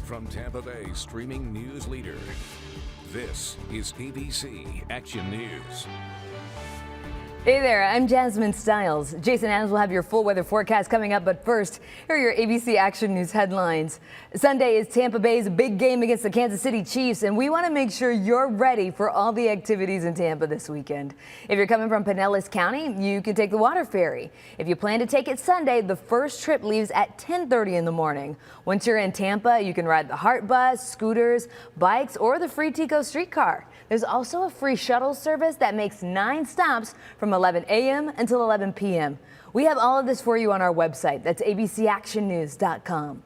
From Tampa Bay streaming news leader, this is ABC Action News. Hey there, I'm Jasmine Stiles. Jason Adams will have your full weather forecast coming up, but first, here are your ABC Action News headlines. Sunday is Tampa Bay's big game against the Kansas City Chiefs, and we want to make sure you're ready for all the activities in Tampa this weekend. If you're coming from Pinellas County, you can take the water ferry. If you plan to take it Sunday, the first trip leaves at 10:30 in the morning. Once you're in Tampa, you can ride the Heart Bus, scooters, bikes, or the free Tico streetcar. There's also a free shuttle service that makes 9 stops from 11 a.m. until 11 p.m. We have all of this for you on our website. That's abcactionnews.com.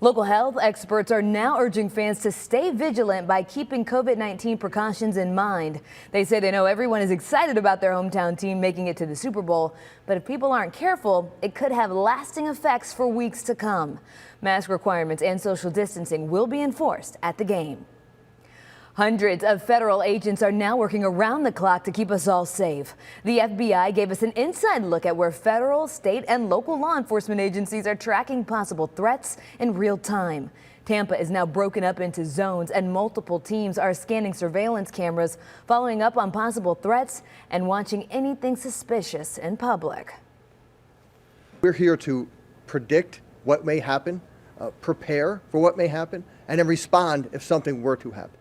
Local health experts are now urging fans to stay vigilant by keeping COVID-19 precautions in mind. They say they know everyone is excited about their hometown team making it to the Super Bowl, but if people aren't careful, it could have lasting effects for weeks to come. Mask requirements and social distancing will be enforced at the game. Hundreds of federal agents are now working around the clock to keep us all safe. The FBI gave us an inside look at where federal, state, and local law enforcement agencies are tracking possible threats in real time. Tampa is now broken up into zones, and multiple teams are scanning surveillance cameras, following up on possible threats and watching anything suspicious in public. We're here to predict what may happen, prepare for what may happen, and then respond if something were to happen.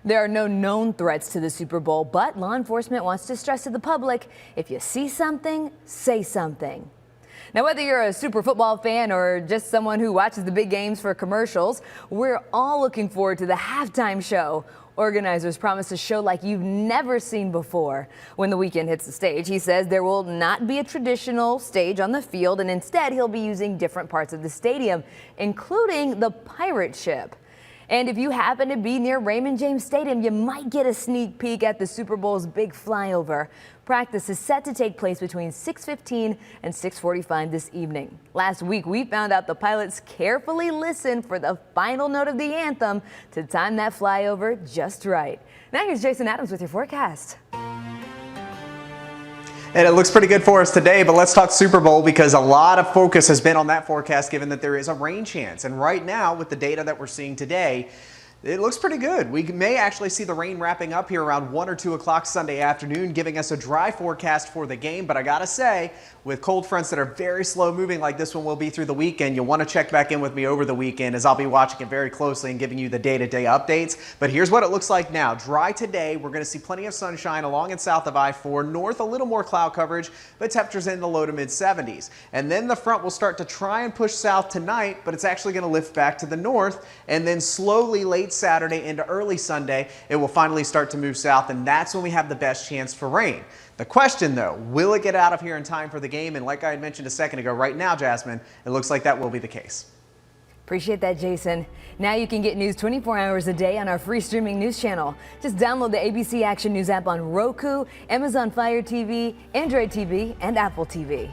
There are no known threats to the Super Bowl, but law enforcement wants to stress to the public, if you see something, say something. Now, whether you're a super football fan or just someone who watches the big games for commercials, we're all looking forward to the halftime show. Organizers promise a show like you've never seen before. When The Weeknd hits the stage, he says there will not be a traditional stage on the field, and instead he'll be using different parts of the stadium, including the pirate ship. And if you happen to be near Raymond James Stadium, you might get a sneak peek at the Super Bowl's big flyover. Practice is set to take place between 6:15 and 6:45 this evening. Last week, we found out the pilots carefully listened for the final note of the anthem to time that flyover just right. Now here's Jason Adams with your forecast. And it looks pretty good for us today, but let's talk Super Bowl because a lot of focus has been on that forecast given that there is a rain chance. And right now, with the data that we're seeing today, it looks pretty good. We may actually see the rain wrapping up here around 1 or 2 o'clock Sunday afternoon, giving us a dry forecast for the game. But I gotta say, with cold fronts that are very slow moving like this one will be through the weekend, you'll want to check back in with me over the weekend as I'll be watching it very closely and giving you the day-to-day updates. But here's what it looks like now. Dry today. We're going to see plenty of sunshine along and south of I-4. North, a little more cloud coverage, but temperatures in the low to mid 70s. And then the front will start to try and push south tonight, but it's actually going to lift back to the north. And then slowly late Saturday into early Sunday, it will finally start to move south. And that's when we have the best chance for rain. The question, though, will it get out of here in time for the game? And like I had mentioned a second ago, right now, Jasmine, it looks like that will be the case. Appreciate that, Jason. Now you can get news 24 hours a day on our free streaming news channel. Just download the ABC Action News app on Roku, Amazon Fire TV, Android TV, and Apple TV.